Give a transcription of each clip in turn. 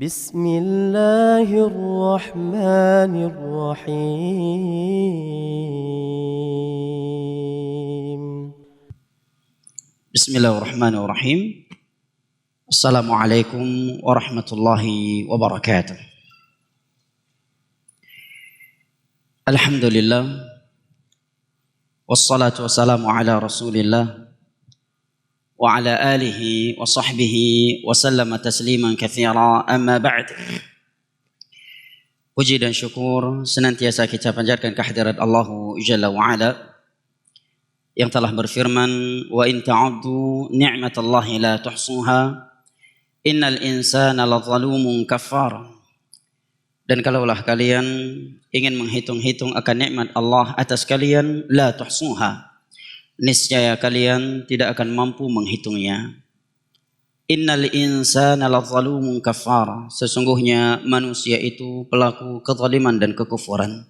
بسم الله الرحمن الرحيم. بسم الله الرحمن الرحيم. السلام عليكم ورحمة الله وبركاته. الحمد لله والصلاة والسلام على رسول الله وعلى آله وصحبه وسلم تسليما كثيرا. أما بعد. Puji dan syukur senantiasa kita panjatkan kehadirat Allah Jalla wa'ala yang telah berfirman, wa in ta'uddu ni'matallahi la tuhsuha innal insana ladzalumun kafar. Dan kalaulah kalian ingin menghitung-hitung akan nikmat Allah atas kalian, la tuhsuha, niscaya kalian tidak akan mampu menghitungnya. Innal insana ladzalumun kafar, sesungguhnya manusia itu pelaku kezaliman dan kekufuran.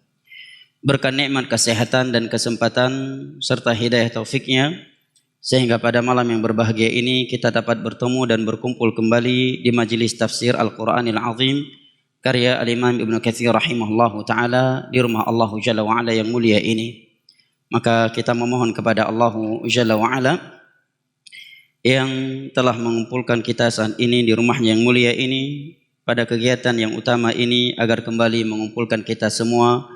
Berkat nikmat kesehatan dan kesempatan serta hidayah taufiknya, sehingga pada malam yang berbahagia ini kita dapat bertemu dan berkumpul kembali di majlis tafsir Al-Quranil Azim karya Al-Imam Ibnu Katsir rahimahullahu ta'ala di rumah Allah Jalla wa'ala yang mulia ini. Maka kita memohon kepada Allah Jalla wa'ala yang telah mengumpulkan kita saat ini di rumahnya yang mulia ini pada kegiatan yang utama ini, agar kembali mengumpulkan kita semua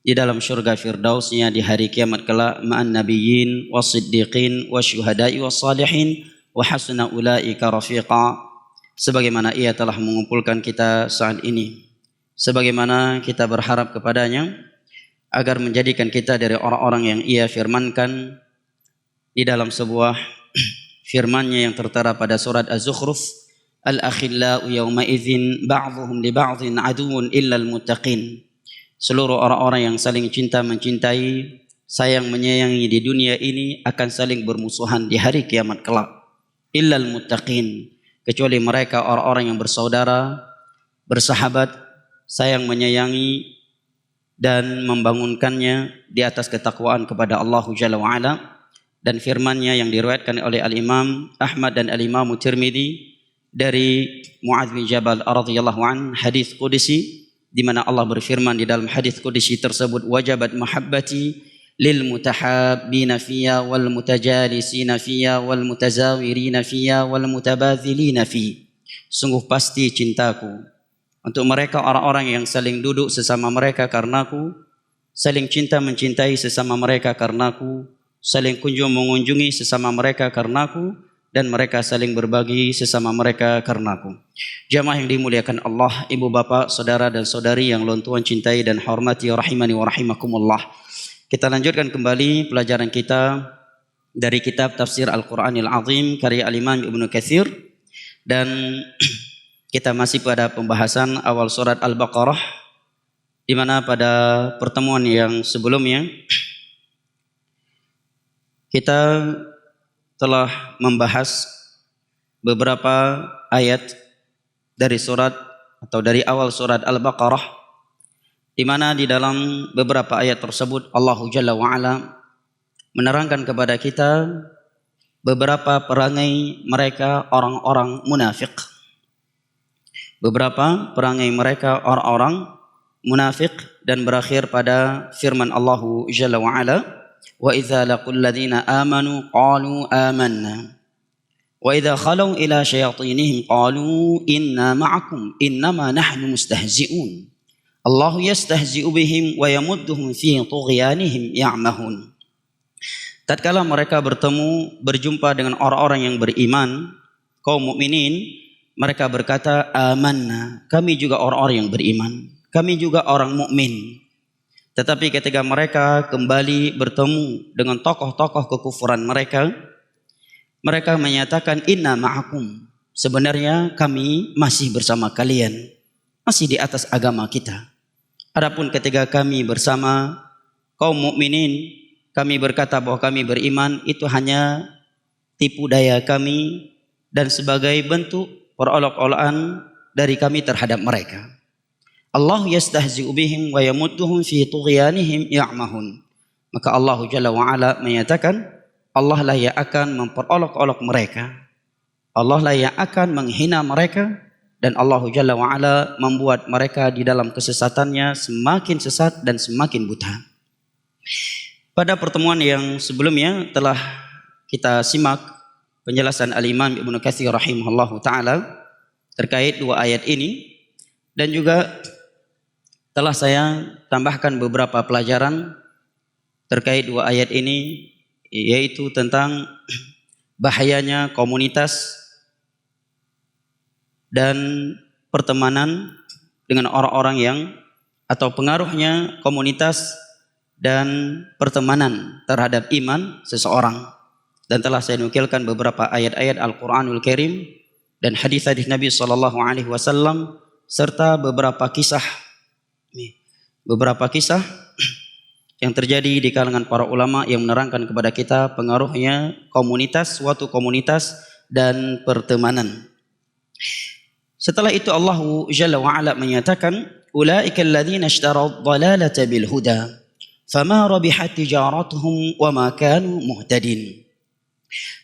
di dalam syurga firdausnya di hari kiamat kelak ma'an nabiyyin was-siddiqin wasyuhada'i was-salihin wa hasuna ulaika rafiqa, sebagaimana ia telah mengumpulkan kita saat ini. Sebagaimana kita berharap kepadanya agar menjadikan kita dari orang-orang yang ia firmankan di dalam sebuah firmannya yang tertera pada surat Az-Zukhruf, al-akhillau yawma idzin ba'dhuhum li ba'dhin aduwwun illal muttaqin. Seluruh orang-orang yang saling cinta mencintai, sayang menyayangi di dunia ini akan saling bermusuhan di hari kiamat kelak. Illal muttaqin, kecuali mereka orang-orang yang bersaudara, bersahabat, sayang menyayangi dan membangunkannya di atas ketakwaan kepada Allah Jalla wa'ala. Dan firmannya yang diriwayatkan oleh Al-Imam Ahmad dan Al-Imam Tirmidzi dari Mu'adz bin Jabal radhiyallahu an, hadis qudsi, di mana Allah berfirman di dalam hadis qudsi tersebut, wajabat mahabbati lil mutahabbina fiyya wal mutajalisina fiyya wal mutazawirina fiyya wal mutabadzilina fi. Sungguh pasti cintaku untuk mereka orang-orang yang saling duduk sesama mereka karenaku, saling cinta mencintai sesama mereka karenaku, saling kunjung mengunjungi sesama mereka karenaku, dan mereka saling berbagi sesama mereka karenaku. Jamaah yang dimuliakan Allah, ibu bapa, saudara dan saudari yang Tuhan Tuhan cintai dan hormati rahimani wa rahimakumullah. Kita lanjutkan kembali pelajaran kita dari kitab Tafsir Al-Quranil Azim karya Al-Imam Ibnu Katsir, dan kita masih pada pembahasan awal surat Al-Baqarah, di mana pada pertemuan yang sebelumnya kita telah membahas beberapa ayat dari surat atau dari awal surat Al-Baqarah, di mana di dalam beberapa ayat tersebut Allah Jalla wa'ala menerangkan kepada kita beberapa perangai mereka orang-orang munafik. Beberapa perangai mereka orang-orang munafik, dan berakhir pada firman Allah Jalla wa'ala, wa idza laqul ladzina amanu qalu amanna wa idza khalu ila syayatinihim qalu inna ma'akum innama nahnu mustahzi'un Allahu yastahzi'u bihim wa yamudduhum fi tughyanihim ya'mahun. Tatkala mereka berjumpa dengan orang-orang yang beriman, kaum mukminin, mereka berkata, amanna, kami juga orang-orang yang beriman, kami juga orang mukmin. Tetapi ketika mereka kembali bertemu dengan tokoh-tokoh kekufuran mereka, mereka menyatakan inna ma'akum, sebenarnya kami masih bersama kalian, masih di atas agama kita. Adapun ketika kami bersama kaum mukminin, kami berkata bahwa kami beriman, itu hanya tipu daya kami dan sebagai bentuk perolok-olokan dari kami terhadap mereka. Allah yastahzi'u bihim wa yamudduhum fi tughyanihim ya'mahun. Maka Allah Jalla wa'ala menyatakan, Allah lah yang akan memperolok-olok mereka, Allah lah yang akan menghina mereka dan Allah Jalla wa'ala membuat mereka di dalam kesesatannya semakin sesat dan semakin buta. Pada pertemuan yang sebelumnya telah kita simak penjelasan Al-Imam Ibnu Katsir rahimahullahu ta'ala terkait dua ayat ini, dan juga telah saya tambahkan beberapa pelajaran terkait dua ayat ini, yaitu tentang bahayanya komunitas dan pertemanan dengan orang-orang yang, atau pengaruhnya komunitas dan pertemanan terhadap iman seseorang. Dan telah saya nukilkan beberapa ayat-ayat Al-Quranul Karim dan hadis-hadis Nabi SAW, serta beberapa kisah yang terjadi di kalangan para ulama yang menerangkan kepada kita pengaruhnya komunitas, suatu komunitas dan pertemanan. Setelah itu Allah Jalla wa'ala menyatakan, ulaika alladhina ishtaraw dhalalata bil huda fama rabihat tijaratuhum wa ma kanu muhtadin.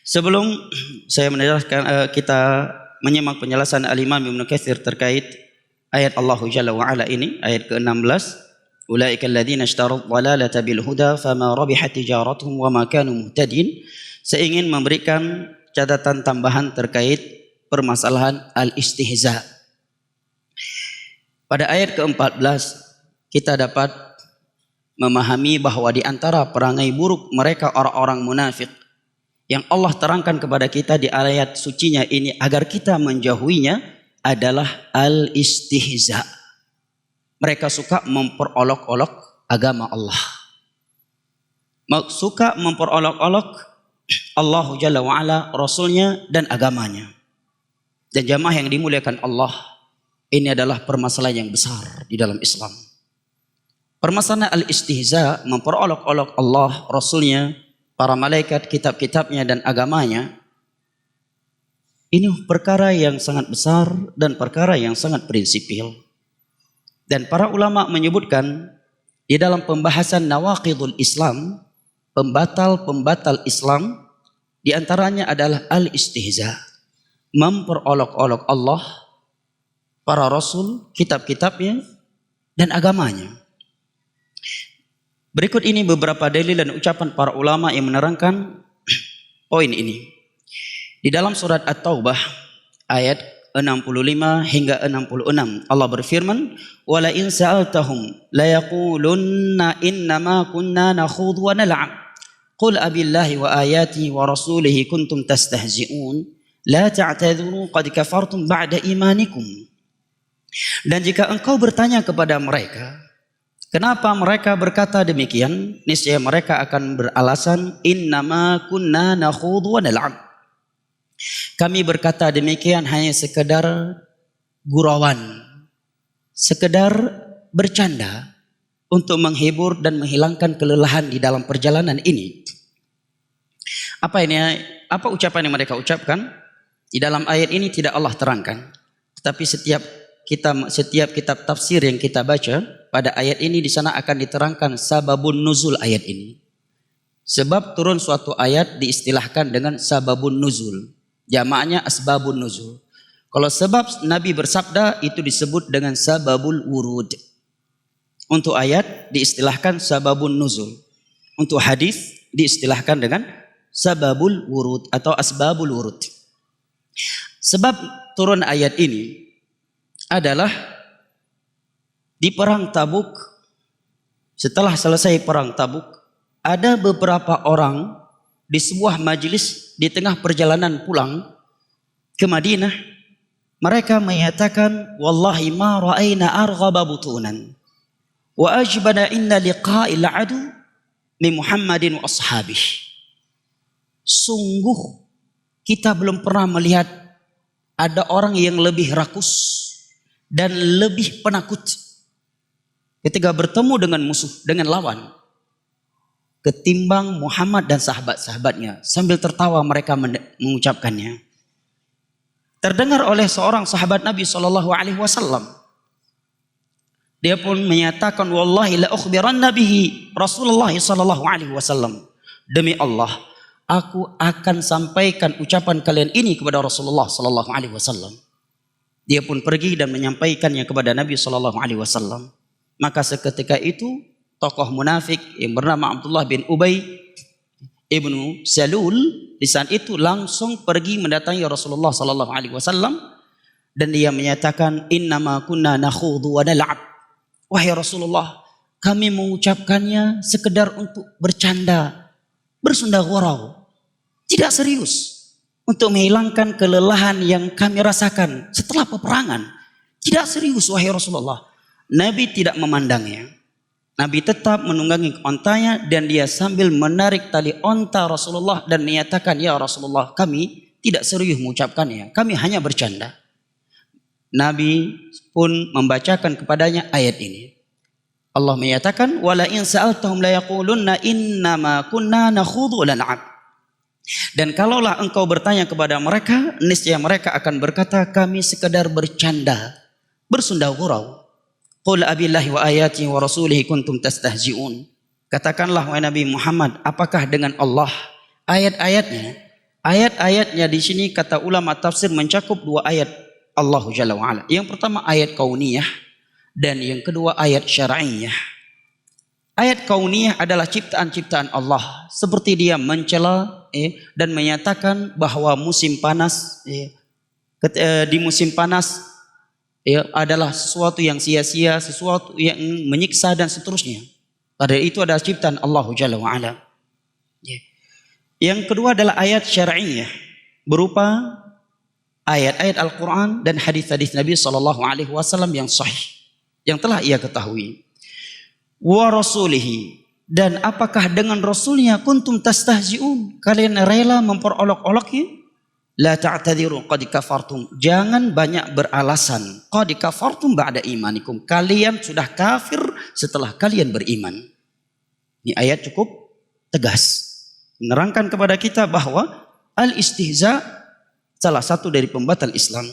Sebelum saya menjelaskan, kita menyimak penjelasan Al-Imam Ibnu Katsir terkait ayat Allah Jalla wa'ala ini, ayat ke-16, ulaika alladhina ishtaraw dhalalata bil huda fama rabihat tijaratuhum wa ma kanu muhtadin. Saya ingin memberikan catatan tambahan terkait permasalahan al-istihza. Pada ayat ke-14 kita dapat memahami bahwa di antara perangai buruk mereka orang-orang munafik yang Allah terangkan kepada kita di ayat sucinya ini agar kita menjauhinya adalah al-istihza. Mereka suka memperolok-olok agama Allah. Suka memperolok-olok Allah Jalla wa'ala, Rasulnya dan agamanya. Dan jamaah yang dimuliakan Allah, ini adalah permasalahan yang besar di dalam Islam. Permasalahan al-istihza, memperolok-olok Allah, Rasulnya, para malaikat, kitab-kitabnya dan agamanya, ini perkara yang sangat besar dan perkara yang sangat prinsipil. Dan para ulama menyebutkan di dalam pembahasan nawaqidul Islam, pembatal-pembatal Islam, di antaranya adalah al-istihza, memperolok-olok Allah, para rasul, kitab-kitabnya, dan agamanya. Berikut ini beberapa dalil dan ucapan para ulama yang menerangkan poin ini. Di dalam surat At-Taubah ayat 65 hingga 66 Allah berfirman, "Wala in sa'altahum la yaqulunna innama kunna nakhudhu wa nal'ab. Qul abillahi wa ayati wa rasulihi kuntum tastahzi'un. La ta'tadhuru qad kafartum ba'da imanikum." Dan jika engkau bertanya kepada mereka, kenapa mereka berkata demikian, niscaya mereka akan beralasan, innama kunna nakhudhu wa nal'ab. Kami berkata demikian hanya sekedar gurauan, sekedar bercanda untuk menghibur dan menghilangkan kelelahan di dalam perjalanan ini. Apa ini? Apa ucapan yang mereka ucapkan? Di dalam ayat ini tidak Allah terangkan. Tetapi setiap kitab tafsir yang kita baca pada ayat ini, di sana akan diterangkan sababun nuzul ayat ini. Sebab turun suatu ayat diistilahkan dengan sababun nuzul. Jamaknya asbabun nuzul. Kalau sebab Nabi bersabda itu disebut dengan sababul wurud. Untuk ayat diistilahkan sababun nuzul. Untuk hadis diistilahkan dengan sababul wurud atau asbabul wurud. Sebab turun ayat ini adalah di perang Tabuk. Setelah selesai perang Tabuk, ada beberapa orang di sebuah majelis di tengah perjalanan pulang ke Madinah, mereka menyatakan, wallahi ma ra'ayna arghaba butunan wa ajbana inna liqa'il adu min Muhammadin wa ashabih. Sungguh kita belum pernah melihat ada orang yang lebih rakus dan lebih penakut ketika bertemu dengan musuh, dengan lawan, ketimbang Muhammad dan sahabat-sahabatnya. Sambil tertawa mereka mengucapkannya. Terdengar oleh seorang sahabat Nabi SAW. Dia pun menyatakan, wallahi la ukhbiranna bihi Rasulullah SAW. Demi Allah, aku akan sampaikan ucapan kalian ini kepada Rasulullah SAW. Dia pun pergi dan menyampaikannya kepada Nabi SAW. Maka seketika itu tokoh munafik yang bernama Abdullah bin Ubay ibnu Salul di saat itu langsung pergi mendatangi Rasulullah SAW dan dia menyatakan, innama kunna nakhudhu wa nal'ab. Wahai Rasulullah, kami mengucapkannya sekedar untuk bercanda, bersunda gurau, tidak serius, untuk menghilangkan kelelahan yang kami rasakan setelah peperangan. Tidak serius wahai Rasulullah. Nabi tidak memandangnya. Nabi tetap menunggangi ontanya dan dia sambil menarik tali onta Rasulullah dan menyatakan, ya Rasulullah, kami tidak serius mengucapkannya, kami hanya bercanda. Nabi pun membacakan kepadanya ayat ini. Allah menyatakan, wala in sa'altahum la yaqulunna innama kunna nakhudhu wa nal'ab. Dan kalaulah engkau bertanya kepada mereka, niscaya mereka akan berkata, kami sekadar bercanda, bersunda gurau. Qul abillahi wa ayatihi wa rasulihi kuntum tastahzi'un. Katakanlah wahai Nabi Muhammad, apakah dengan Allah, ayat-ayatnya? Ayat-ayatnya di sini kata ulama tafsir mencakup dua ayat Allah Jalla wa Ala. Yang pertama ayat kauniyah dan yang kedua ayat syar'iyah. Ayat kauniyah adalah ciptaan-ciptaan Allah, seperti dia mencela dan menyatakan bahwa musim panas di musim panas adalah sesuatu yang sia-sia, sesuatu yang menyiksa dan seterusnya. Padahal itu adalah ciptaan Allah Jalla wa Ala. Yang kedua adalah ayat syar'iyah, berupa ayat-ayat Al-Quran dan hadis-hadis Nabi SAW yang sahih, yang telah ia ketahui. Wa rasulihi, dan apakah dengan Rasulnya kuntum tastahzi'un, kalian rela memperolok-oloknya? La ta'tadiru qad kafartum, jangan banyak beralasan. Qad kafartum ba'da imanikum, kalian sudah kafir setelah kalian beriman. Ini ayat cukup tegas menerangkan kepada kita bahwa al-istihza salah satu dari pembatal Islam.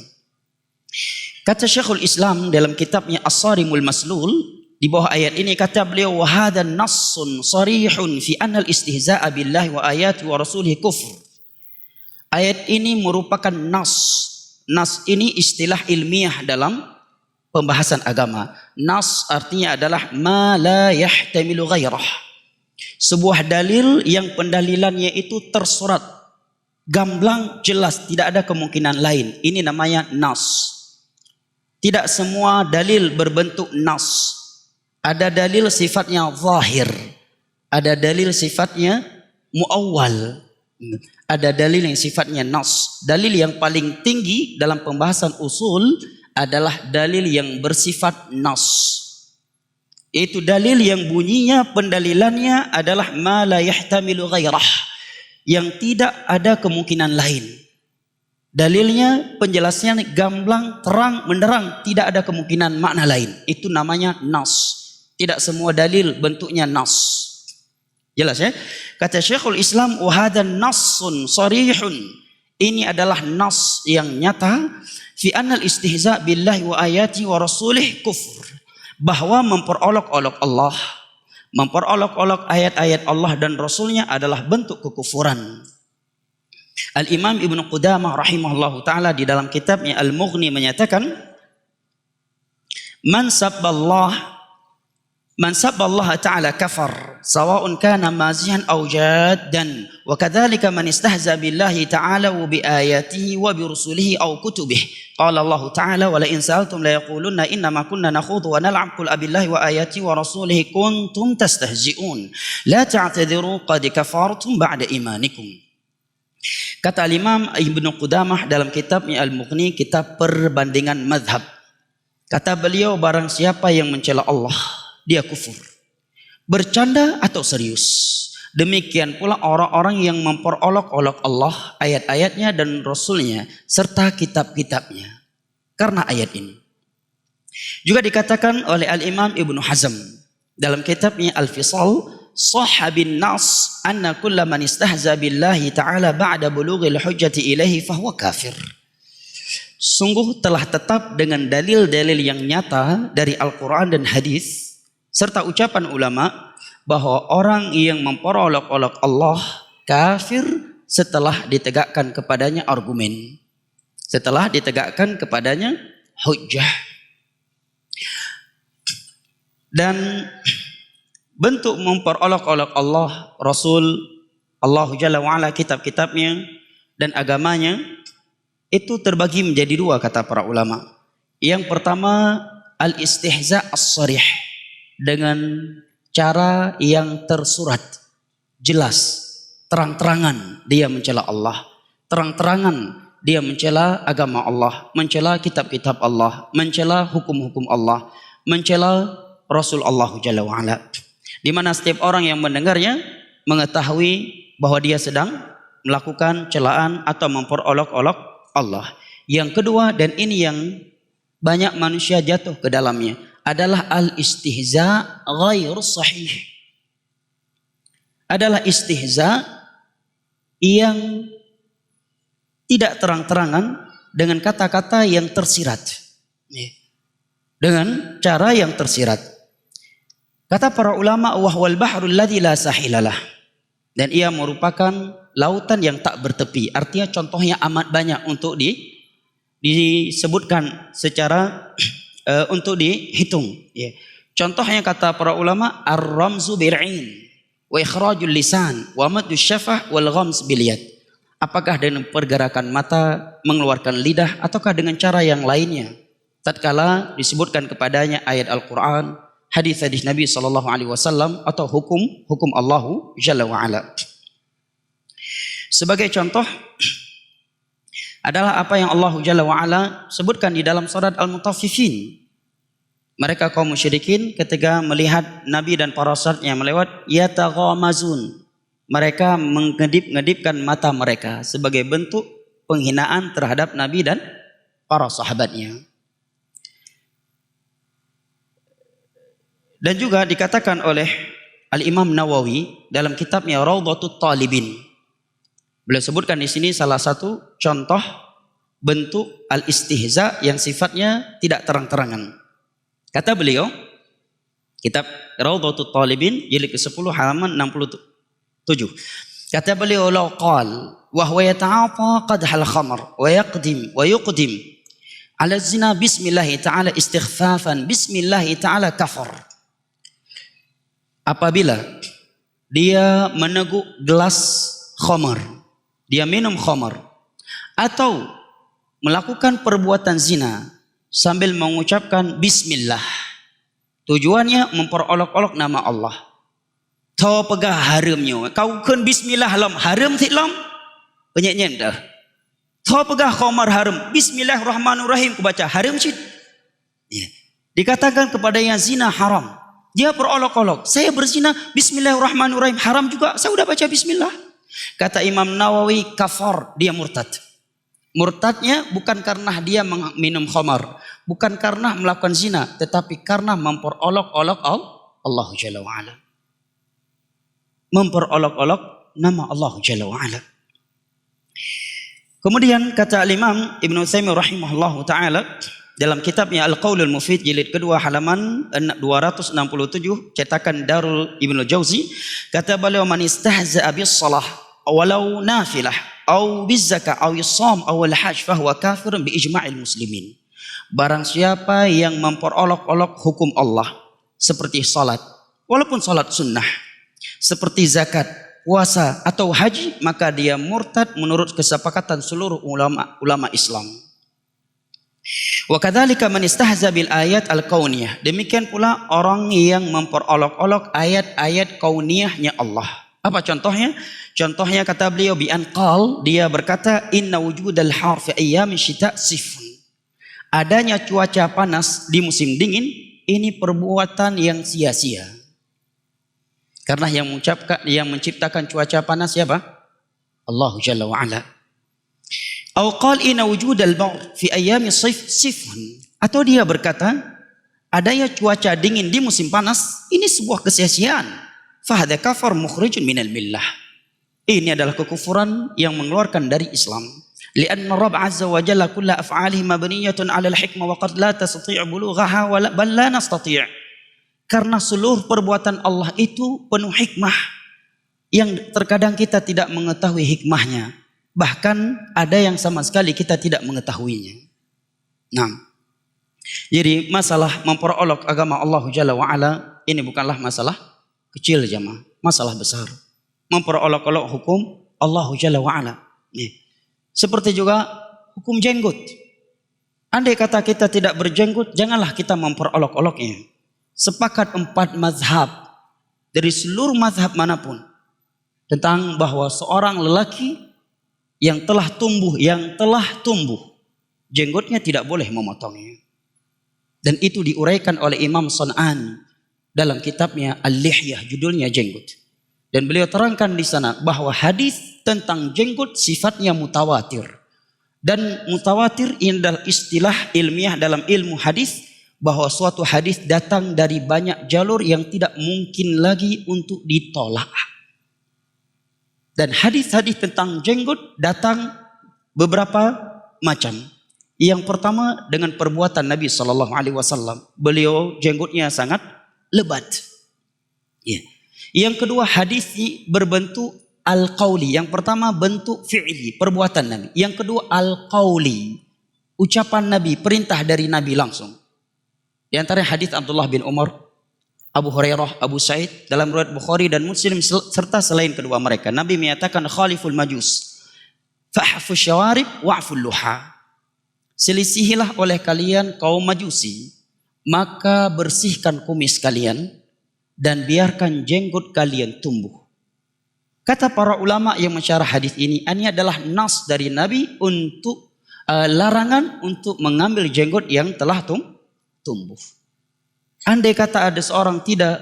Kata Syekhul Islam dalam kitabnya As-Sarimul Maslul, di bawah ayat ini kata beliau, wa hadha nassun sarihun fi anna al-istihza'a billahi wa ayati wa rasulihi kufr. Ayat ini merupakan nas. Nas ini istilah ilmiah dalam pembahasan agama. Nas artinya adalah ma la yahtamilu ghairah. Sebuah dalil yang pendalilannya itu tersurat, gamblang, jelas, tidak ada kemungkinan lain. Ini namanya nas. Tidak semua dalil berbentuk nas. Ada dalil sifatnya zahir, ada dalil sifatnya muawwal, ada dalil yang sifatnya nas. Dalil yang paling tinggi dalam pembahasan usul adalah dalil yang bersifat nas. Itu dalil yang bunyinya pendalilannya adalah ma la yahtamilu ghairah, yang tidak ada kemungkinan lain. Dalilnya penjelasannya gamblang, terang, menderang, tidak ada kemungkinan makna lain. Itu namanya nas. Tidak semua dalil bentuknya nas. Jelas ya? Kata Syekhul Islam, wa hadha nassun sarihun. Ini adalah nas yang nyata fi annal istihza billahi wa ayati wa rasulih kufur. Bahwa memperolok-olok Allah, memperolok-olok ayat-ayat Allah dan Rasulnya adalah bentuk kekufuran. Al-Imam Ibnu Qudamah rahimahullahu ta'ala di dalam kitabnya Al-Mughni menyatakan, Man sabballaha ta'ala kafar sawa'un kana mazihan aw jaddan wa kadzalika man istahza billahi ta'ala wa bi ayatihi wa bi rusulihi aw kutubihi qala Allah ta'ala wa la in sa'altum la yaqulunna inna ma kunna nakhudhu wa nal'ab qul abillahi wa ayatihi wa rasulihi kuntum tastahzi'un la ta'tadiru qad kafartum ba'da imanikum. Kata Imam Ibnu Qudamah dalam kitabnya Al-Mughni, kitab perbandingan mazhab, kata beliau, barang siapa yang mencela Allah, dia kufur, bercanda atau serius. Demikian pula orang-orang yang memperolok-olok Allah, ayat-ayatnya dan Rasulnya serta kitab-kitabnya karena ayat ini. Juga dikatakan oleh Al-Imam Ibnu Hazm dalam kitabnya Al-Fisal, sahabin nas anna kulla man istahza billahi ta'ala ba'da bulughil hujjati ilaihi fahuwa kafir. Sungguh telah tetap dengan dalil-dalil yang nyata dari Al-Quran dan hadis serta ucapan ulama bahwa orang yang memperolok-olok Allah kafir setelah ditegakkan kepadanya argumen. Setelah ditegakkan kepadanya hujjah. Dan bentuk memperolok-olok Allah, Rasul, Allah Jalla wa'ala, kitab-kitabnya dan agamanya itu terbagi menjadi dua kata para ulama. Yang pertama al-istihza as-sarih, dengan cara yang tersurat, jelas, terang-terangan dia mencela Allah, terang-terangan dia mencela agama Allah, mencela kitab-kitab Allah, mencela hukum-hukum Allah, mencela Rasul Allah Jalla wa'ala. Di mana setiap orang yang mendengarnya mengetahui bahwa dia sedang melakukan celaan atau memperolok-olok Allah. Yang kedua, dan ini yang banyak manusia jatuh ke dalamnya, adalah al-istihza ghair sahih. Adalah istihza yang tidak terang-terangan dengan kata-kata yang tersirat, dengan cara yang tersirat. Kata para ulama, wahwal bahrul ladzi la sahilalah, dan ia merupakan lautan yang tak bertepi. Artinya contohnya amat banyak untuk disebutkan secara untuk dihitung. Ya. Contohnya kata para ulama, ar-ramzu bir'in wa ikhrajul lisan wa maddu syafah wal ghams bil yad. Apakah dengan pergerakan mata, mengeluarkan lidah, ataukah dengan cara yang lainnya? Tatkala disebutkan kepadanya ayat Al-Quran, hadis-hadis Nabi SAW, atau hukum Allah Jalla wa'ala. Sebagai contoh adalah apa yang Allah Jalla wa'ala sebutkan di dalam surat Al-Mutaffifin. Mereka kaum musyrikin ketika melihat Nabi dan para sahabatnya melewat, yataghamazun, mereka mengedip-ngedipkan mata mereka sebagai bentuk penghinaan terhadap Nabi dan para sahabatnya. Dan juga dikatakan oleh Al-Imam Nawawi dalam kitabnya Raudhatut Talibin. Beliau sebutkan di sini salah satu contoh bentuk al-istihza yang sifatnya tidak terang-terangan. Kata beliau, kitab Raudhatut Talibin jilid ke-10 halaman 67. Kata beliau, law qal wa huwa yata'afa qadhal khamr wa yaqdim wa yuqdim ala zina bismillah ta'ala istighfafan bismillah ta'ala kafar. Apabila dia meneguk gelas khamar, dia minum khamar, atau melakukan perbuatan zina sambil mengucapkan bismillah, tujuannya memperolok-olok nama Allah. Tau pegah haramnya, kau kan bismillah lam haram tik lam, penyek dah. Tau pegah khamar haram, bismillahirrahmanirrahim ku baca haram cit. Ya. Dikatakan kepada yang zina haram, dia berolok-olok, saya berzina bismillahirrahmanirrahim haram juga, saya udah baca bismillah. Kata Imam Nawawi, kafar, dia murtad. Murtadnya bukan karena dia minum khamar, bukan karena melakukan zina, tetapi karena memperolok-olok Allah Jalla wa'ala, memperolok-olok nama Allah Jalla wa'ala. Kemudian kata Al-Imam Ibn Utsaimin rahimahullahu ta'ala dalam kitabnya Al-Qaulul Mufid jilid kedua halaman 267 cetakan Darul Ibnu Jauzi, kata beliau, man istahza'a bis salah walau nafilah aw biz zakah aw sham aw al hajj fa huwa kafirun bi ijma'il muslimin. Barang siapa yang memperolok-olok hukum Allah seperti salat, walaupun salat sunnah, seperti zakat, puasa atau haji, maka dia murtad menurut kesepakatan seluruh ulama Islam. Wa kadzalika man istahza bil ayat al-kauniyah. Demikian pula orang yang memperolok-olok ayat-ayat kauniyahnya Allah. Apa contohnya? Contohnya kata beliau, bi anqal, dia berkata, inna wujudal har fi ayyam syita sifun. Adanya cuaca panas di musim dingin ini perbuatan yang sia-sia. Karena yang menciptakan cuaca panas siapa? Allah Jalla wa Ala. Aw qal inna wujudal bar fi ayyami sayf sifun. Atau dia berkata, adanya cuaca dingin di musim panas ini sebuah kesia-siaan. Fa hadza kafar mukhrijun minal millah. Ini adalah kekufuran yang mengeluarkan dari Islam. Lianna Rabb azza wa jalla kullu af'alihi mabniyatun 'ala al-hikmah wa qad la tastati' bulughaha wa bal la nastati'. Karena seluruh perbuatan Allah itu penuh hikmah yang terkadang kita tidak mengetahui hikmahnya. Bahkan ada yang sama sekali kita tidak mengetahuinya. Nah, Jadi masalah memperolok agama Allah Jalla wa'ala ini bukanlah masalah kecil jamaah, masalah besar. Memperolok-olok hukum Allah Jalla wa'ala. Seperti juga hukum jenggot. Andai kata kita tidak berjenggot, janganlah kita memperolok-oloknya. Sepakat 4 mazhab dari seluruh mazhab manapun tentang bahwa seorang lelaki yang telah tumbuh, jenggotnya tidak boleh memotongnya. Dan itu diuraikan oleh Imam San'ani dalam kitabnya Al-Lihyah, judulnya jenggot. Dan beliau terangkan di sana bahwa hadis tentang jenggot sifatnya mutawatir. Dan mutawatir ini adalah istilah ilmiah dalam ilmu hadis, bahwa suatu hadis datang dari banyak jalur yang tidak mungkin lagi untuk ditolak. Dan hadis-hadis tentang jenggot datang beberapa macam. Yang pertama dengan perbuatan Nabi SAW. Beliau jenggotnya sangat lebat. Ya. Yang kedua hadis berbentuk al-qawli. Yang pertama bentuk fi'li, perbuatan Nabi. Yang kedua al-qawli, ucapan Nabi, perintah dari Nabi langsung. Di antara hadis Abdullah bin Umar, Abu Hurairah, Abu Sa'id dalam riwayat Bukhari dan Muslim serta selain kedua mereka, Nabi menyatakan khaliful majus, fa'fu syawarib wa'ful luha. Selisihilah oleh kalian kaum majusi, maka bersihkan kumis kalian dan biarkan jenggot kalian tumbuh. Kata para ulama yang mensyarah hadis ini adalah nas dari Nabi untuk larangan untuk mengambil jenggot yang telah tumbuh. Andai kata ada seorang tidak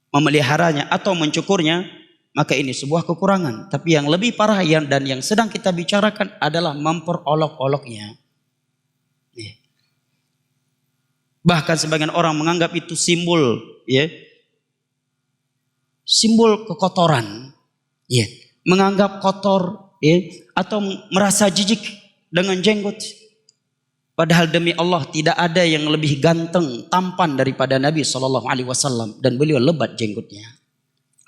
memeliharanya atau mencukurnya, maka ini sebuah kekurangan. Tapi yang lebih parah dan yang sedang kita bicarakan adalah memperolok-oloknya. Bahkan sebagian orang menganggap itu simbol, simbol kekotoran, menganggap kotor, atau merasa jijik dengan jenggot. Padahal demi Allah tidak ada yang lebih ganteng, tampan daripada Nabi SAW, dan beliau lebat jenggotnya.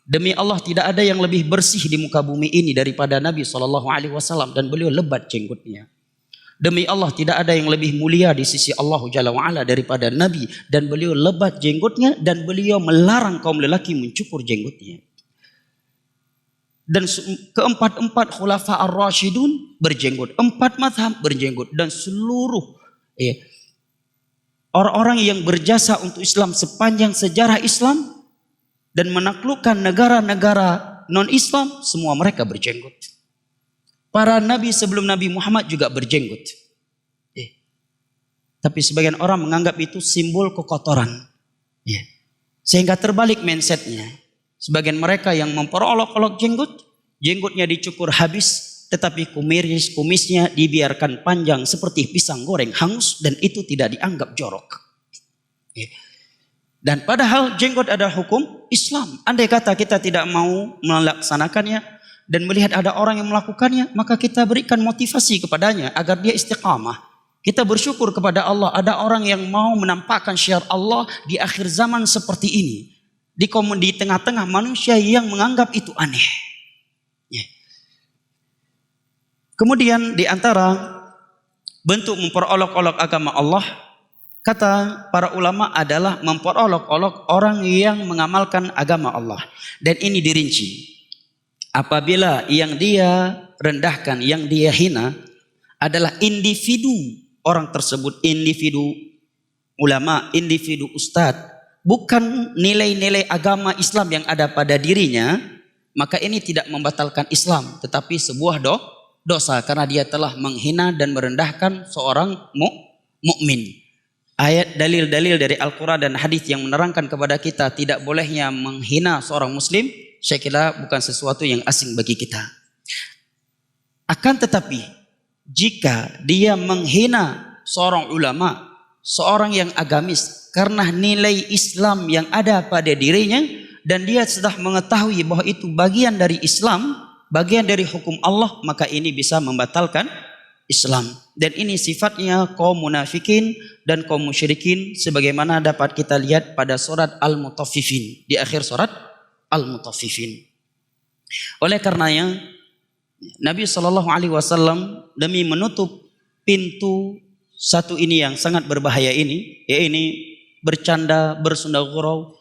Demi Allah tidak ada yang lebih bersih di muka bumi ini daripada Nabi SAW, dan beliau lebat jenggotnya. Demi Allah tidak ada yang lebih mulia di sisi Allah Jalla wa'ala daripada Nabi, dan beliau lebat jenggotnya, dan beliau melarang kaum lelaki mencukur jenggotnya. Dan keempat khulafa ar-rasyidun berjenggot, 4 mazhab berjenggot, dan seluruh orang-orang yang berjasa untuk Islam sepanjang sejarah Islam dan menaklukkan negara-negara non-Islam, semua mereka berjenggot. Para nabi sebelum Nabi Muhammad juga berjenggot. Tapi sebagian orang menganggap itu simbol kekotoran. Sehingga terbalik mindsetnya. Sebagian mereka yang memperolok-olok jenggotnya dicukur habis, tetapi kumisnya dibiarkan panjang seperti pisang goreng hangus, dan itu tidak dianggap jorok. Dan padahal jenggot adalah hukum Islam. Andai kata kita tidak mau melaksanakannya dan melihat ada orang yang melakukannya, maka kita berikan motivasi kepadanya agar dia istiqamah. Kita bersyukur kepada Allah ada orang yang mau menampakkan syiar Allah di akhir zaman seperti ini. Di tengah-tengah manusia yang menganggap itu aneh. Kemudian di antara bentuk memperolok-olok agama Allah, kata para ulama adalah memperolok-olok orang yang mengamalkan agama Allah. Dan ini dirinci. Apabila yang dia rendahkan, yang dia hina adalah individu orang tersebut, individu ulama, individu ustadz, bukan nilai-nilai agama Islam yang ada pada dirinya, maka ini tidak membatalkan Islam, tetapi sebuah dosa karena dia telah menghina dan merendahkan seorang mukmin. Ayat dalil-dalil dari Al-Quran dan hadis yang menerangkan kepada kita tidak bolehnya menghina seorang muslim, saya kira bukan sesuatu yang asing bagi kita. Akan tetapi jika dia menghina seorang ulama, seorang yang agamis karena nilai Islam yang ada pada dirinya, dan dia sudah mengetahui bahwa itu bagian dari Islam, bagian dari hukum Allah, maka ini bisa membatalkan Islam. Dan ini sifatnya kaum munafikin dan kaum musyrikin, sebagaimana dapat kita lihat pada surat Al-Mutaffifin, di akhir surat Al-Mutaffifin. Oleh karenanya Nabi SAW demi menutup pintu satu ini yang sangat berbahaya ini, bercanda, bersunda gurau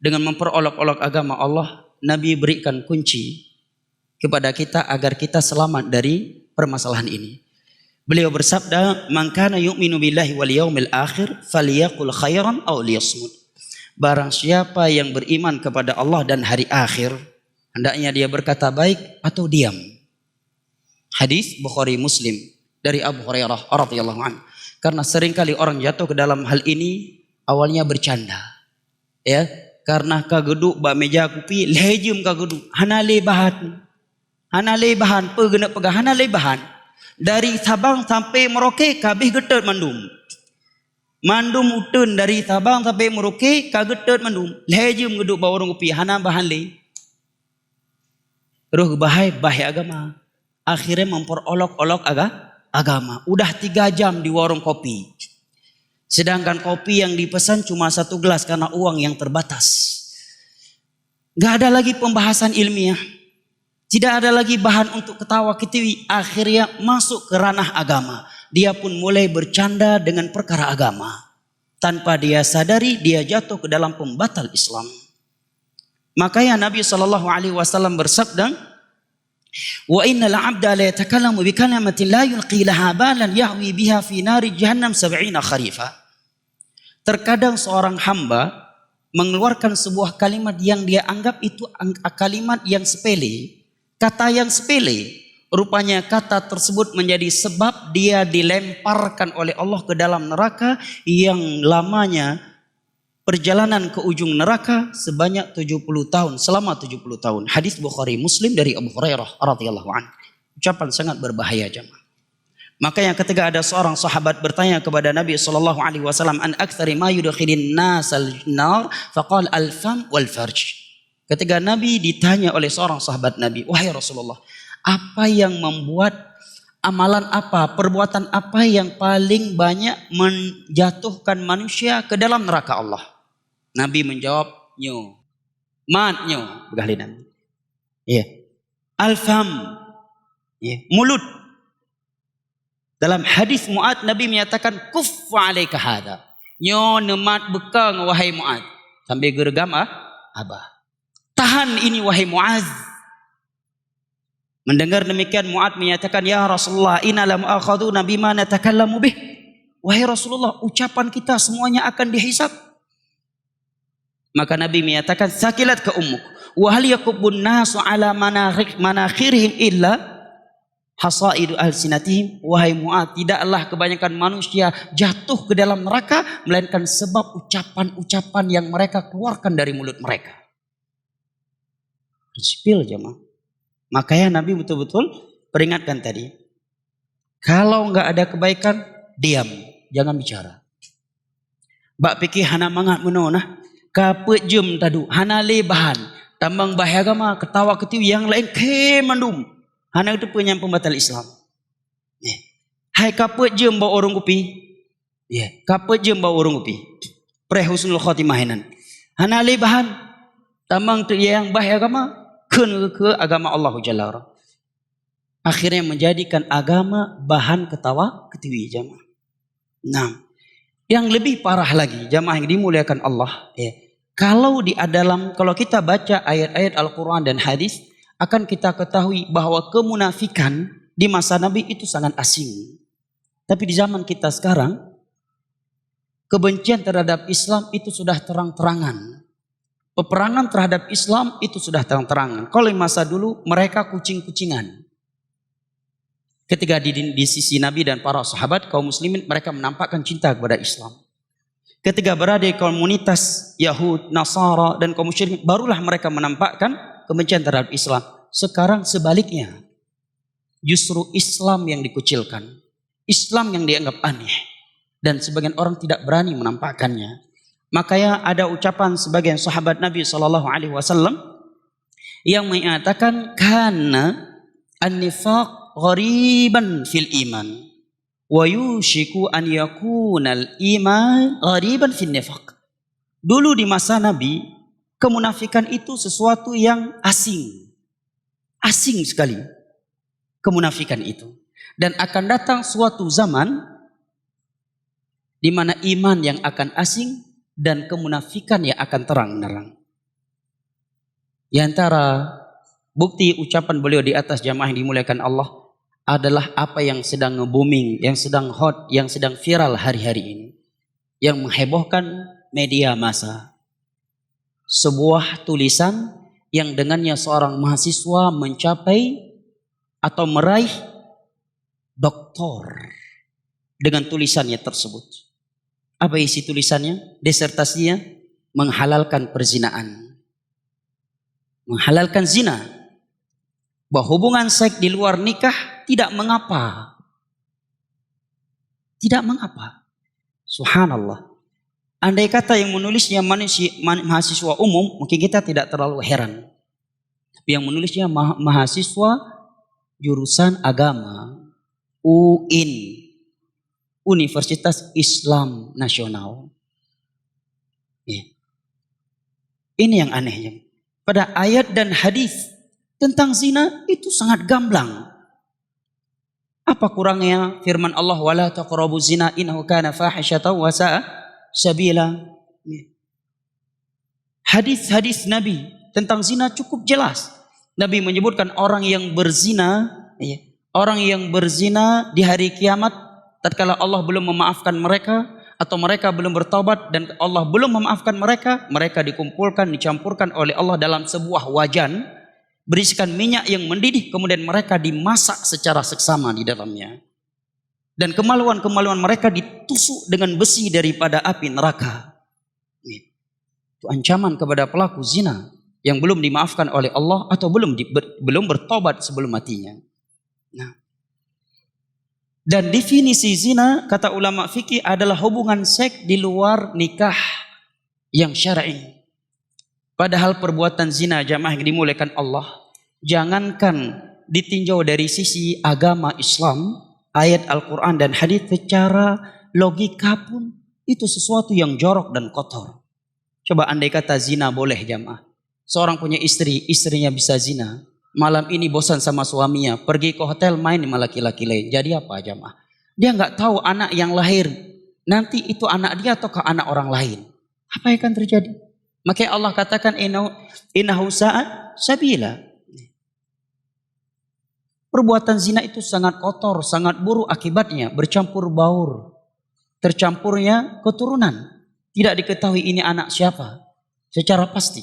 dengan memperolok-olok agama Allah. Nabi berikan kunci kepada kita agar kita selamat dari permasalahan ini. Beliau bersabda, "Man kana yu'minu billahi wal yaumil akhir falyaqul khairan aw liyasmut." Barang siapa yang beriman kepada Allah dan hari akhir, hendaknya dia berkata baik atau diam. Hadis Bukhari Muslim dari Abu Hurairah radhiyallahu anhu. Karena seringkali orang jatuh ke dalam hal ini awalnya bercanda. Ya, karena kageduk ba meja kupi lejem kageduk. Hanale bahan. Hanale bahan pegena pegah hanale bahan. Dari Sabang sampai Merauke kabeh getet mandum. Mandum utun dari Sabang sampai Merauke kagetet mandum. Lejem geduk ba orang kupi hana bahan le. Ruh bahai agama. Akhirnya memperolok-olok agama. Udah 3 jam di warung kopi. Sedangkan kopi yang dipesan cuma 1 gelas karena uang yang terbatas. Gak ada lagi pembahasan ilmiah. Tidak ada lagi bahan untuk ketawa ketiwi. Akhirnya masuk ke ranah agama. Dia pun mulai bercanda dengan perkara agama. Tanpa dia sadari dia jatuh ke dalam pembatal Islam. Makanya Nabi SAW bersabda, "Wa innal 'abda la yatakallamu bi kalimatin la yulqi laha balan yahwi biha fi nari jahannam 70 kharifa." Terkadang seorang hamba mengeluarkan sebuah kalimat yang dia anggap itu kalimat yang sepele, kata yang sepele. Rupanya kata tersebut menjadi sebab dia dilemparkan oleh Allah ke dalam neraka yang lamanya perjalanan ke ujung neraka sebanyak 70 tahun, selama 70 tahun. Hadis Bukhari Muslim dari Abu Hurairah radhiyallahu anhu. Ucapan sangat berbahaya jemaah. Makanya ketika ada seorang sahabat bertanya kepada Nabi SAW, "An aktsari ma yudkhilin nasal nar?" Faqala al-fam wal farj. Ketika Nabi ditanya oleh seorang sahabat Nabi, "Wahai Rasulullah, apa yang membuat amalan apa, perbuatan apa yang paling banyak menjatuhkan manusia ke dalam neraka Allah?" Nabi menjawab, "Nyo. Mat nyo." Begalinan. Ya. Al-fam. Ya. Mulut. Dalam hadis Mu'ad, Nabi menyatakan, "Kuffa alaika hada." Nyo nemat bekang wahai Mu'ad. Sambil gergam abah. Tahan ini wahai Mu'az. Mendengar demikian Mu'ad menyatakan, "Ya Rasulullah, inna lam akhaduna bima natakallamu bih." Wahai Rasulullah, ucapan kita semuanya akan dihisab. Maka Nabi menyatakan, "Sakilat ka ummuk wa hal yakubun nasu ala manakhirihim illa hasaidu alsinatihim." Wahai Mu'ad, tidaklah kebanyakan manusia jatuh ke dalam neraka melainkan sebab ucapan-ucapan yang mereka keluarkan dari mulut mereka. Sipil jemaah. Makanya Nabi betul-betul peringatkan tadi. Kalau enggak ada kebaikan, diam, jangan bicara. Bak pikir hana mangat menonah. Kapet jem tadu, hana lebahan, tambang bahaya agama, ketawa ketiwi yang lain ke mandum. Hana itu penyam pembatal Islam. Hai kapet jem bawa orang kopi. Kapet jem bawa orang kopi. Prehusnul khotimahinan. Hana lebahan, tambang tu yang bahaya agama, ke agama Allah Jalla wa'ala. Akhirnya menjadikan agama bahan ketawa ketiwi jamaah. Nah, yang lebih parah lagi jamaah yang dimuliakan Allah, kalau kita baca ayat-ayat Al-Quran dan hadis, akan kita ketahui bahwa kemunafikan di masa Nabi itu sangat asing. Tapi di zaman kita sekarang, kebencian terhadap Islam itu sudah terang-terangan. Peperangan terhadap Islam itu sudah terang-terangan. Kalau di masa dulu mereka kucing-kucingan. Ketika di sisi Nabi dan para sahabat kaum muslimin, mereka menampakkan cinta kepada Islam. Ketika berada di komunitas Yahud, Nasara dan kaum musyrikin, barulah mereka menampakkan kebencian terhadap Islam. Sekarang sebaliknya, justru Islam yang dikucilkan, Islam yang dianggap aneh, dan sebagian orang tidak berani menampakkannya. Makanya ada ucapan sebagian sahabat Nabi SAW yang mengatakan, "Kana an-nifaq ghariban fil iman. Wa yushiku an yakunal iman ghariban fin nifaq." Dulu di masa Nabi, kemunafikan itu sesuatu yang asing. Asing sekali kemunafikan itu. Dan akan datang suatu zaman di mana iman yang akan asing dan kemunafikan yang akan terang-nerang. Di antara bukti ucapan beliau di atas jamaah yang dimuliakan Allah adalah apa yang sedang nge-booming, yang sedang hot, yang sedang viral hari-hari ini, yang menghebohkan media massa. Sebuah tulisan yang dengannya seorang mahasiswa mencapai atau meraih doktor dengan tulisannya tersebut. Apa isi tulisannya? Disertasinya menghalalkan perzinaan. Menghalalkan zina. Bahwa hubungan seks di luar nikah tidak mengapa. Tidak mengapa. Subhanallah. Andai kata yang menulisnya mahasiswa umum, mungkin kita tidak terlalu heran. Tapi yang menulisnya mahasiswa jurusan agama, UIN, Universitas Islam Nasional. Ya. Ini yang anehnya. Pada ayat dan hadis tentang zina itu sangat gamblang. Apa kurangnya firman Allah, wala taqrabu zina innahu kana fahisyatan wa sa'a sabila. Hadis-hadis Nabi tentang zina cukup jelas. Nabi menyebutkan orang yang berzina, orang yang berzina di hari kiamat, tatkala Allah belum memaafkan mereka atau mereka belum bertaubat dan Allah belum memaafkan mereka, mereka dikumpulkan, dicampurkan oleh Allah dalam sebuah wajan berisikan minyak yang mendidih, kemudian mereka dimasak secara seksama di dalamnya. Dan kemaluan-kemaluan mereka ditusuk dengan besi daripada api neraka. Itu ancaman kepada pelaku zina yang belum dimaafkan oleh Allah atau belum bertobat sebelum matinya. Nah, dan definisi zina kata ulama fikih adalah hubungan seks di luar nikah yang syar'i. Padahal perbuatan zina jamaah yang dimuliakan Allah, jangankan ditinjau dari sisi agama Islam, ayat Al-Quran dan hadis, secara logika pun itu sesuatu yang jorok dan kotor. Coba andai kata zina boleh jamaah. Seorang punya istri, istrinya bisa zina. Malam ini bosan sama suaminya, pergi ke hotel main sama laki-laki lain. Jadi apa jamaah? Dia nggak tahu anak yang lahir nanti itu anak dia ataukah anak orang lain. Apa yang akan terjadi? Makanya Allah katakan innahu sa'at sabila. Perbuatan zina itu sangat kotor, sangat buruk akibatnya, bercampur baur, tercampurnya keturunan. Tidak diketahui ini anak siapa secara pasti.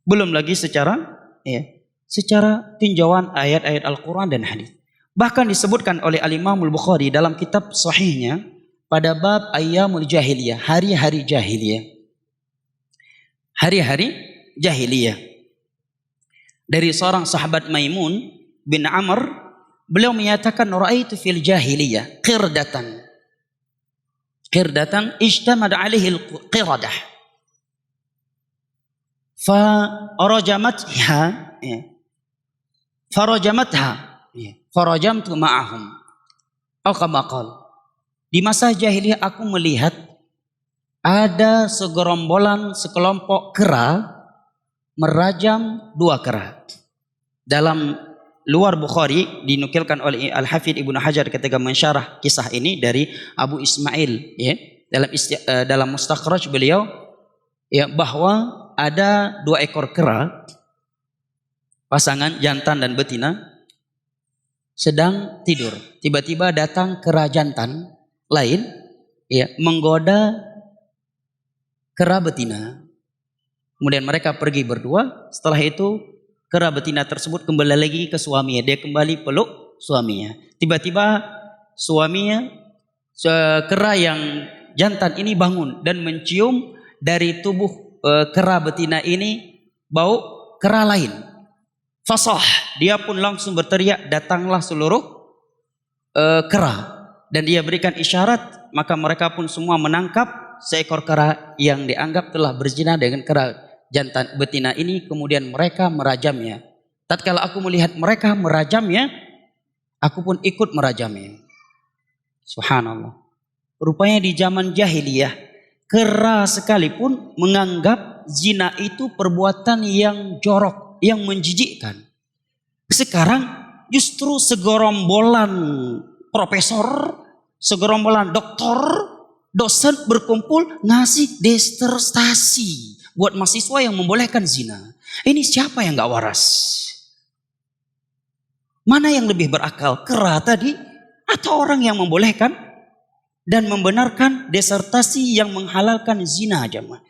Belum lagi secara tinjauan ayat-ayat Al-Quran dan hadis. Bahkan disebutkan oleh Al-Imam Al-Bukhari dalam kitab sahihnya pada bab ayyamul jahiliyah, hari-hari jahiliyah. Hari-hari jahiliyah. Dari seorang sahabat Maimun bin Amr, beliau menyatakan ra'aitu fil jahiliyah qirdatan. Qirdatan ijtamad alaihi al-qiradah. Farajamtu ma'ahum. Atau kama qala. Di masa jahiliyah aku melihat ada sekelompok kera merajam dua kera. Dalam luar Bukhari dinukilkan oleh Al-Hafidh Ibnu Hajar ketika mensyarah kisah ini dari Abu Ismail, dalam mustakhraj beliau, bahwa ada dua ekor kera, pasangan jantan dan betina, sedang tidur. Tiba-tiba datang kera jantan lain, menggoda kera betina. Kemudian mereka pergi berdua. Setelah itu kera betina tersebut kembali lagi ke suaminya. Dia kembali peluk suaminya. Tiba-tiba suaminya, kera yang jantan ini bangun dan mencium dari tubuh kera betina ini bau kera lain. Fasah, dia pun langsung berteriak, datanglah seluruh kera. Dan dia berikan isyarat, maka mereka pun semua menangkap seekor kera yang dianggap telah berzina dengan kera jantan betina ini. Kemudian mereka merajamnya. Tatkala aku melihat mereka merajamnya, aku pun ikut merajamnya. Subhanallah. Rupanya di zaman jahiliyah, kera sekalipun menganggap zina itu perbuatan yang jorok, yang menjijikkan. Sekarang justru segorombolan profesor segerombolan doktor, dosen berkumpul ngasih disertasi buat mahasiswa yang membolehkan zina. Ini siapa yang gak waras? Mana yang lebih berakal? Kera tadi atau orang yang membolehkan dan membenarkan disertasi yang menghalalkan zina, jemaah?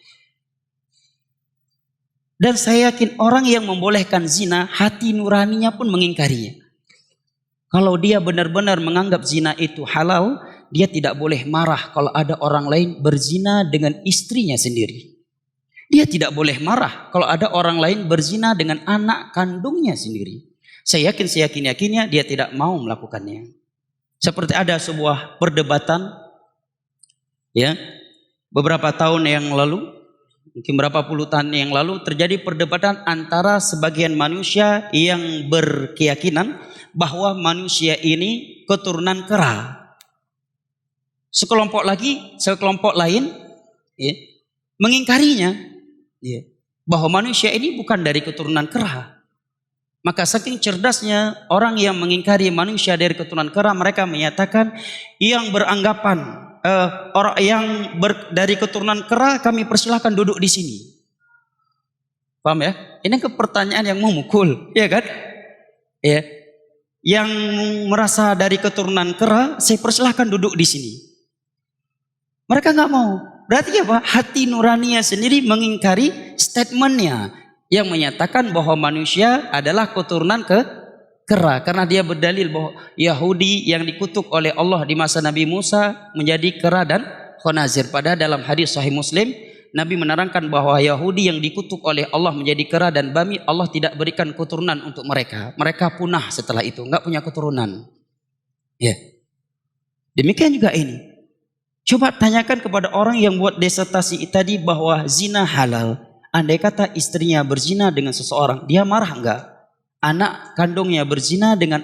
Dan saya yakin orang yang membolehkan zina, hati nuraninya pun mengingkarinya. Kalau dia benar-benar menganggap zina itu halal, dia tidak boleh marah kalau ada orang lain berzina dengan istrinya sendiri. Dia tidak boleh marah kalau ada orang lain berzina dengan anak kandungnya sendiri. Saya yakin-yakinnya dia tidak mau melakukannya. Seperti ada sebuah perdebatan, ya, beberapa tahun yang lalu, mungkin berapa puluh tahun yang lalu, terjadi perdebatan antara sebagian manusia yang berkeyakinan bahwa manusia ini keturunan kera. Sekelompok lain, ya, mengingkarinya, ya, bahwa manusia ini bukan dari keturunan kera. Maka saking cerdasnya orang yang mengingkari manusia dari keturunan kera, mereka menyatakan yang beranggapan orang yang dari keturunan kera kami persilahkan duduk di sini. Paham ya? Ini pertanyaan yang memukul, ya kan? Ya. Yang merasa dari keturunan kera, saya persilahkan duduk di sini. Mereka nggak mau. Berarti apa? Hati nuraninya sendiri mengingkari statementnya yang menyatakan bahwa manusia adalah keturunan kera, karena dia berdalil bahwa Yahudi yang dikutuk oleh Allah di masa Nabi Musa menjadi kera dan khanazir. Padahal dalam hadis Sahih Muslim, Nabi menerangkan bahwa Yahudi yang dikutuk oleh Allah menjadi kera dan babi, Allah tidak berikan keturunan untuk mereka. Mereka punah setelah itu, nggak punya keturunan. Ya, demikian juga ini. Coba tanyakan kepada orang yang buat disertasi tadi bahwa zina halal. Andai kata istrinya berzina dengan seseorang, dia marah enggak? Anak kandungnya berzina dengan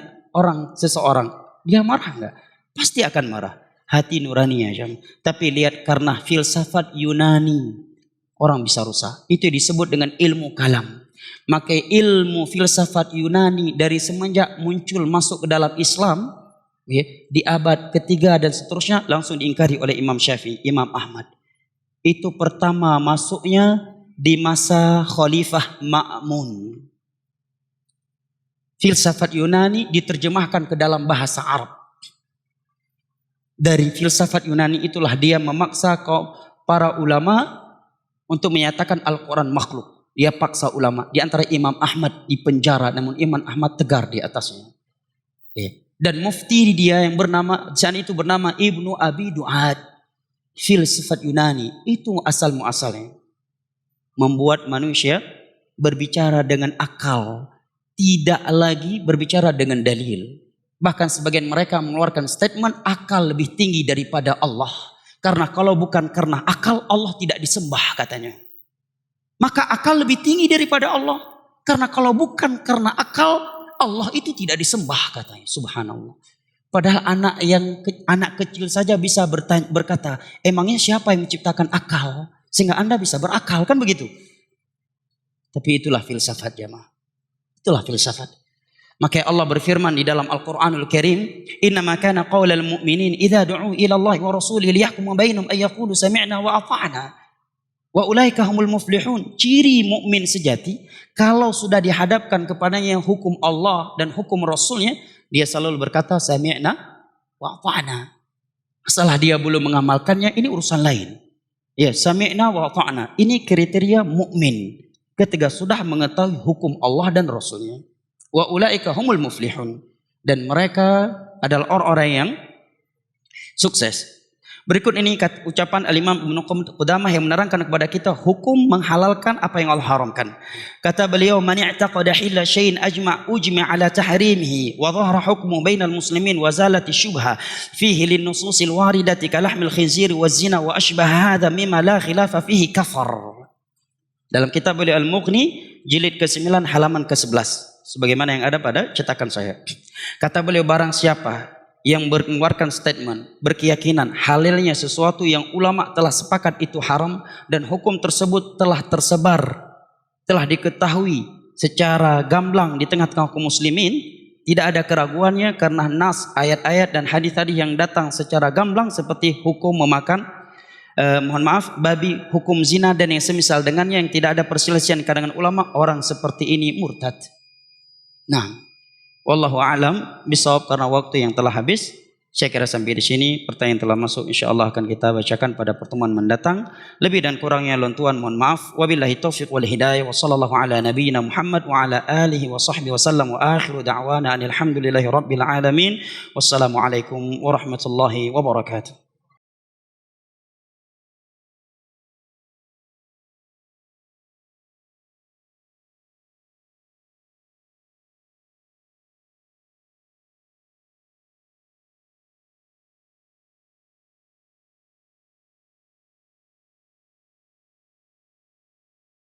seseorang, dia marah enggak? Pasti akan marah. Hati nuraninya. Tapi lihat, karena filsafat Yunani, orang bisa rusak. Itu disebut dengan ilmu kalam. Maka ilmu filsafat Yunani dari semenjak muncul masuk ke dalam Islam, ya, di abad ketiga dan seterusnya, langsung diingkari oleh Imam Syafi'i, Imam Ahmad. Itu pertama masuknya di masa Khalifah Ma'mun. Filsafat Yunani diterjemahkan ke dalam bahasa Arab. Dari filsafat Yunani itulah dia memaksa para ulama untuk menyatakan Al-Quran makhluk. Dia paksa ulama. Di antara Imam Ahmad di penjara, namun Imam Ahmad tegar di atasnya. Dan mufti dia yang bernama, di sana itu bernama Ibnu Abi Du'ad. Filsafat Yunani itu asal muasalnya membuat manusia berbicara dengan akal, tidak lagi berbicara dengan dalil. Bahkan sebagian mereka mengeluarkan statement akal lebih tinggi daripada Allah. Karena kalau bukan karena akal, Allah tidak disembah katanya. Maka akal lebih tinggi daripada Allah. Karena kalau bukan karena akal, Allah itu tidak disembah katanya. Subhanallah. Padahal anak kecil saja bisa berkata, emangnya siapa yang menciptakan akal? Sehingga Anda bisa berakal, kan begitu? Tapi itulah filsafat, jemaah. Itulah filsafat. Maka Allah berfirman di dalam Al-Quranul Karim, innama kana qaulal mu'minin idza du'u ila Allah wa rasulihi liyahkuma bainahum ay yaqulu sami'na wa ata'na wa ulaika humul muflihun. Ciri mukmin sejati, kalau sudah dihadapkan kepadanya hukum Allah dan hukum Rasulnya, dia selalu berkata sami'na wa ata'na. Masalah dia belum mengamalkannya, ini urusan lain. Ya, sami'na wa ata'na. Ini kriteria mukmin ketika sudah mengetahui hukum Allah dan Rasulnya. Wa ulaika humul muflihun, dan mereka adalah orang-orang yang sukses. Berikut ini ucapan Al-Imam Ibnu Qudamah yang menerangkan kepada kita hukum menghalalkan apa yang Allah haramkan. Kata beliau, man i'taqada hilla syai'in ujma' ala tahrimihi wa dhahara hukmu bainal muslimin wa zalati syubha fihi lin nususil waridati kalahmil khinzir wa zina wa ashbah hadha mimma la khilafa fihi kafar. Dalam kitab beliau Al-Mughni jilid ke-9 halaman ke-11. Sebagaimana yang ada pada cetakan saya. Kata beliau, barang siapa yang mengeluarkan statement, berkeyakinan halalnya sesuatu yang ulama telah sepakat itu haram, dan hukum tersebut telah tersebar, telah diketahui secara gamblang di tengah-tengah kaum muslimin, Tidak ada keraguannya karena nas, ayat-ayat dan hadis-hadis yang datang secara gamblang seperti hukum memakan babi, hukum zina dan yang semisal dengannya yang tidak ada perselisihan kalangan ulama, orang seperti ini murtad. Nah, wallahu a'lam bishawab, karena waktu yang telah habis. Saya kira sampai di sini, pertanyaan telah masuk, insyaallah akan kita bacakan pada pertemuan mendatang. Lebih dan kurangnya Tuhan mohon maaf. Wabillahi taufiq wal hidayah, wa sallallahu ala nabiyyina Muhammad wa ala alihi wa sahbihi wasallam, wa akhiru da'wana alhamdulillahi rabbil alamin. Wassalamualaikum warahmatullahi wabarakatuh.